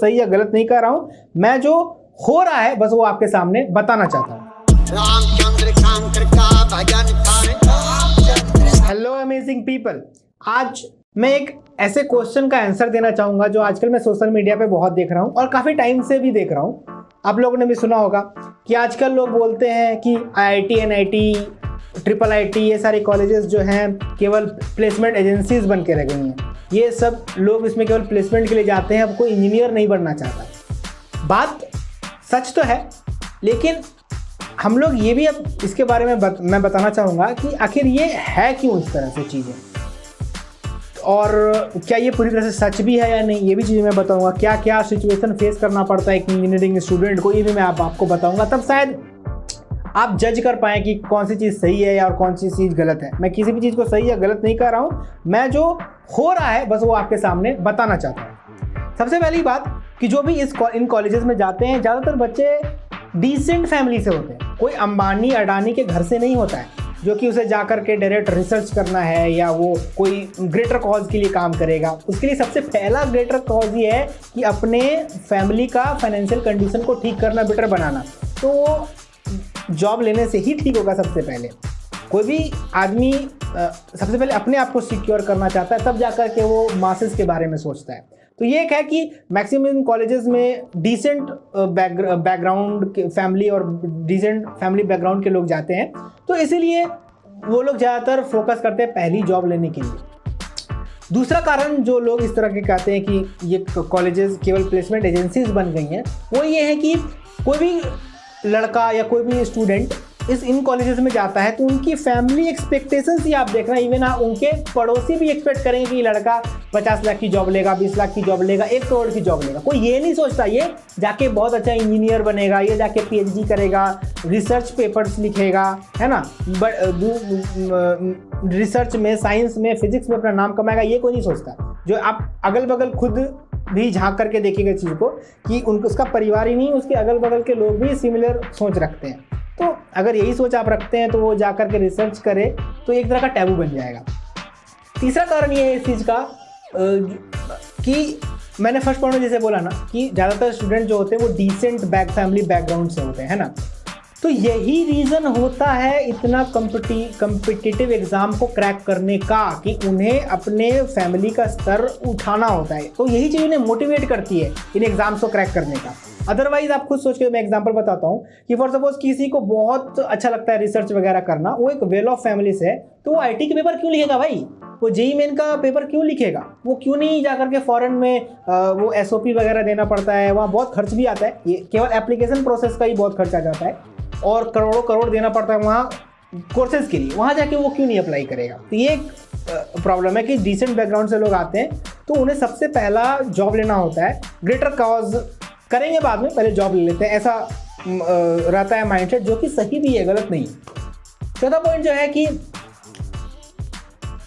सही या गलत नहीं कर रहा हूं, मैं जो हो रहा है बस वो आपके सामने बताना चाहता हूं। हेलो अमेजिंग पीपल, आज मैं एक ऐसे क्वेश्चन का आंसर देना चाहूंगा जो आजकल मैं सोशल मीडिया पे बहुत देख रहा हूं और काफी टाइम से भी देख रहा हूं। आप लोगों ने भी सुना होगा कि आजकल लोग बोलते हैं कि IIT, NIT, ट्रिपल IT ये सारे कॉलेजेस जो हैं केवल प्लेसमेंट एजेंसीज बन के रह गई हैं। ये सब लोग इसमें केवल प्लेसमेंट के लिए जाते हैं, अब कोई इंजीनियर नहीं बनना चाहता। बात सच तो है, लेकिन हम लोग ये भी अब इसके बारे में मैं बताना चाहूँगा कि आखिर ये है क्यों इस तरह से चीज़ें, और क्या ये पूरी तरह से सच भी है या नहीं, ये भी चीज़ें मैं बताऊँगा। क्या क्या सिचुएशन फेस करना पड़ता है एक इंजीनियरिंग स्टूडेंट को, ये भी मैं आपको बताऊँगा। तब शायद आप जज कर पाएँ कि कौन सी चीज़ सही है और कौन सी चीज़ गलत है। मैं किसी भी चीज़ को सही या गलत नहीं कर रहा हूँ, मैं जो हो रहा है बस वो आपके सामने बताना चाहता हूँ। सबसे पहली बात कि जो भी इन कॉलेजेस में जाते हैं, ज़्यादातर बच्चे डिसेंट फैमिली से होते हैं। कोई अंबानी अडानी के घर से नहीं होता है जो कि उसे जाकर के डायरेक्ट रिसर्च करना है या वो कोई ग्रेटर कॉज के लिए काम करेगा। उसके लिए सबसे पहला ग्रेटर कॉज ये है कि अपने फैमिली का फाइनेंशियल कंडीशन को ठीक करना, बेटर बनाना। तो जॉब लेने से ही ठीक होगा। सबसे पहले कोई भी आदमी सबसे पहले अपने आप को सिक्योर करना चाहता है, तब जाकर के वो मासेस के बारे में सोचता है। तो ये एक है कि मैक्सिमम कॉलेजेस में डिसेंट बैकग्राउंड के फैमिली और डिसेंट फैमिली बैकग्राउंड के लोग जाते हैं, तो इसीलिए वो लोग ज़्यादातर फोकस करते हैं पहली जॉब लेने के लिए। दूसरा कारण जो लोग इस तरह के कहते हैं कि ये कॉलेजेस केवल प्लेसमेंट एजेंसीज बन गई हैं, वो ये है कि कोई भी लड़का या कोई भी स्टूडेंट इन कॉलेजेस में जाता है तो उनकी फैमिली एक्सपेक्टेशंस ही आप देखना, इवन उनके पड़ोसी भी एक्सपेक्ट करेंगे कि लड़का 50 लाख की जॉब लेगा, 20 लाख की जॉब लेगा, 1 करोड़ की जॉब लेगा। कोई ये नहीं सोचता ये जाके बहुत अच्छा इंजीनियर बनेगा, ये जाके PhD करेगा, रिसर्च पेपर्स लिखेगा, है ना, रिसर्च में, साइंस में, फिजिक्स में अपना नाम कमाएगा। ये कोई नहीं सोचता। जो आप अगल बगल खुद भी झांक करके देखिएगा चीज़ को कि उसका परिवार ही नहीं, उसके अगल बगल के लोग भी सिमिलर सोच रखते हैं। तो अगर यही सोच आप रखते हैं तो वो जाकर के रिसर्च करे तो एक तरह का टैबू बन जाएगा। तीसरा कारण ये है इस चीज़ का कि मैंने फर्स्ट पॉइंट में जैसे बोला ना कि ज़्यादातर स्टूडेंट जो होते हैं वो डिसेंट फैमिली बैकग्राउंड से होते हैं, है ना। तो यही रीज़न होता है इतना कम्पिटिटिव एग्ज़ाम को क्रैक करने का कि उन्हें अपने फैमिली का स्तर उठाना होता है। तो यही चीज़ उन्हें मोटिवेट करती है इन एग्ज़ाम्स को क्रैक करने का। अदरवाइज आप खुद सोच के, मैं एग्जांपल बताता हूँ कि फॉर सपोज किसी को बहुत अच्छा लगता है रिसर्च वगैरह करना, वो एक वेल ऑफ फैमिली से है, तो वो IT के पेपर क्यों लिखेगा भाई? वो JEE मेन का पेपर क्यों लिखेगा? वो क्यों नहीं जाकर के फॉरेन में वो SOP वगैरह देना पड़ता है, वहाँ बहुत खर्च भी आता है। ये केवल एप्लीकेशन प्रोसेस का ही बहुत खर्च आ जाता है और करोड़ों करोड़ देना पड़ता है वहाँ कोर्सेज के लिए। वहाँ जाके वो क्यों नहीं अप्लाई करेगा? तो ये एक प्रॉब्लम है कि डिसेंट बैकग्राउंड से लोग आते हैं तो उन्हें सबसे पहला जॉब लेना होता है, ग्रेटर कॉज करेंगे बाद में, पहले जॉब ले लेते हैं, ऐसा रहता है माइंडसेट, जो कि सही भी है, गलत नहीं। चौथा पॉइंट जो है कि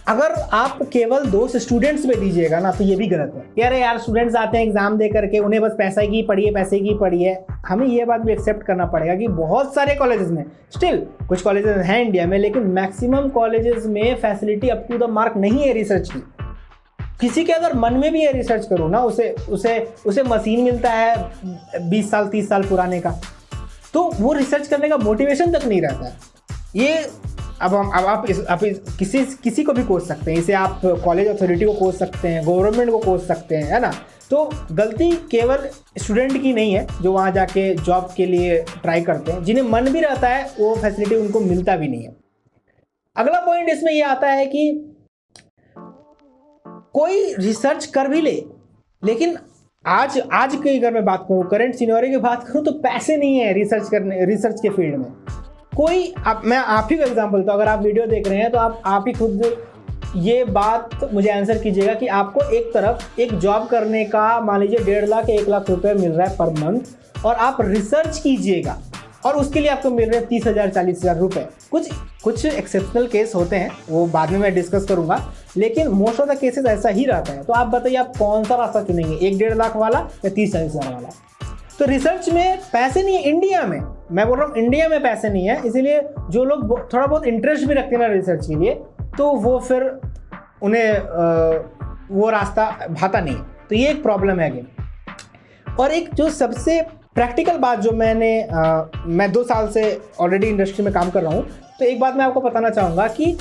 अगर आप केवल दोस्त स्टूडेंट्स में दीजिएगा ना तो ये भी गलत है। यार स्टूडेंट्स आते हैं एग्जाम दे करके, उन्हें बस पैसे की पड़ी है। हमें ये बात भी एक्सेप्ट करना पड़ेगा कि बहुत सारे कॉलेजेस में स्टिल, कुछ कॉलेजेस हैं इंडिया में, लेकिन मैक्सिमम कॉलेजेस में facility up to the mark नहीं है रिसर्च की। किसी के अगर मन में भी है रिसर्च करो ना, उसे मशीन मिलता है 20 साल 30 साल पुराने का, तो वो रिसर्च करने का मोटिवेशन तक नहीं रहता है। ये अब आप किसी को भी कोस सकते हैं, इसे आप कॉलेज अथॉरिटी को कोस सकते हैं, गवर्नमेंट को कोस सकते हैं, है ना। तो गलती केवल स्टूडेंट की नहीं है जो वहाँ जाके जॉब के लिए ट्राई करते हैं, जिन्हें मन भी रहता है वो फैसिलिटी उनको मिलता भी नहीं है। अगला पॉइंट इसमें यह आता है कि कोई रिसर्च कर भी ले, लेकिन आज की अगर मैं बात करूँ, करंट सिनेरियो की बात करूँ, तो पैसे नहीं है रिसर्च के फील्ड में। मैं आप ही का एग्जांपल देता हूँ। अगर आप वीडियो देख रहे हैं तो आप ही खुद ये बात मुझे आंसर कीजिएगा कि आपको एक तरफ एक जॉब करने का मान लीजिए 1.5 लाख या 1 लाख रुपए मिल रहा है पर मंथ, और आप रिसर्च कीजिएगा और उसके लिए आपको मिल रहे हैं 30,000 40,000 रुपये। कुछ एक्सेप्शनल केस होते हैं, वो बाद में मैं डिस्कस करूंगा, लेकिन मोस्ट ऑफ द केसेस ऐसा ही रहता है। तो आप बताइए आप कौन सा रास्ता चुनेंगे, 1-1.5 लाख वाला या 30,000 वाला? तो रिसर्च में पैसे नहीं है इंडिया में, मैं बोल रहा हूँ इंडिया में पैसे नहीं है। इसीलिए जो लोग थोड़ा बहुत इंटरेस्ट भी रखते हैं ना रिसर्च के लिए, तो वो फिर उन्हें वो रास्ता भाता नहीं। तो ये एक प्रॉब्लम है अगेन। और एक जो सबसे प्रैक्टिकल बात जो मैं 2 साल से ऑलरेडी इंडस्ट्री में काम कर रहा हूँ, तो एक बात मैं आपको बताना चाहूँगा कि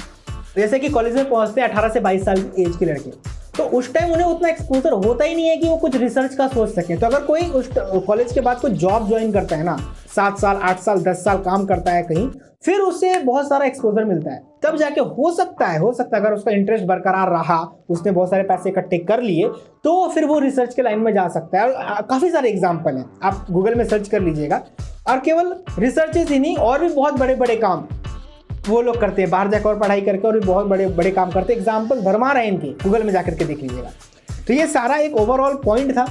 जैसे कि कॉलेज में पहुँचते हैं 18 से 22 साल की एज के लड़के, तो उस टाइम उन्हें उतना एक्सपोजर होता ही नहीं है कि वो कुछ रिसर्च का सोच सकें। तो अगर कोई उस कॉलेज के बाद कोई जॉब ज्वाइन करता है ना, 7 साल 8 साल 10 साल काम करता है कहीं, फिर उससे बहुत सारा एक्सपोजर मिलता है, तब जाके हो सकता है अगर उसका इंटरेस्ट बरकरार रहा, उसने बहुत सारे पैसे इकट्ठे कर लिए, तो फिर वो रिसर्च के लाइन में जा सकता है। और काफ़ी सारे एग्जाम्पल हैं, आप गूगल में सर्च कर लीजिएगा। और केवल रिसर्चेस ही नहीं, और भी बहुत बड़े बड़े काम वो लोग करते हैं, बाहर जाकर और पढ़ाई करके और भी बहुत बड़े बड़े काम करते हैं। एग्जाम्पल भरमार है इनके, गूगल में जाकर के देख लीजिएगा। तो ये सारा एक ओवरऑल पॉइंट था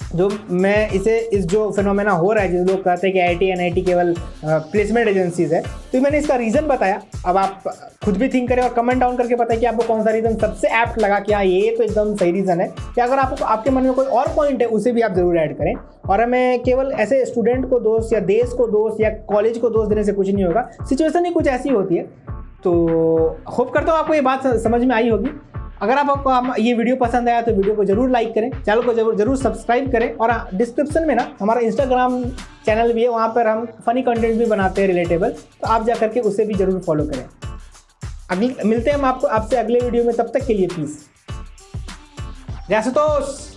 जो मैं इस जो फिनोमेना हो रहा है, जिस लोग कहते हैं कि IIT NIT केवल प्लेसमेंट एजेंसीज है, तो मैंने इसका रीज़न बताया। अब आप खुद भी थिंक करें और कमेंट डाउन करके बताएं कि आपको कौन सा रीज़न सबसे एप्ट लगा कि हाँ ये तो एकदम सही रीज़न है। या अगर आपके मन में कोई और पॉइंट है, उसे भी आप ज़रूर ऐड करें। और हमें केवल ऐसे स्टूडेंट को दोष या देश को दोष या कॉलेज को दोष देने से कुछ नहीं होगा, सिचुएशन ही कुछ ऐसी होती है। तो होप करता हूँ आपको ये बात समझ में आई होगी। अगर आपको ये वीडियो पसंद आया तो वीडियो को जरूर लाइक करें, चैनल को जरूर सब्सक्राइब करें। और डिस्क्रिप्शन में ना हमारा इंस्टाग्राम चैनल भी है, वहाँ पर हम फनी कंटेंट भी बनाते हैं रिलेटेबल, तो आप जा करके उसे भी जरूर फॉलो करें। मिलते हैं हम आपसे अगले वीडियो में, तब तक के लिए पीस। जय आशुतोष।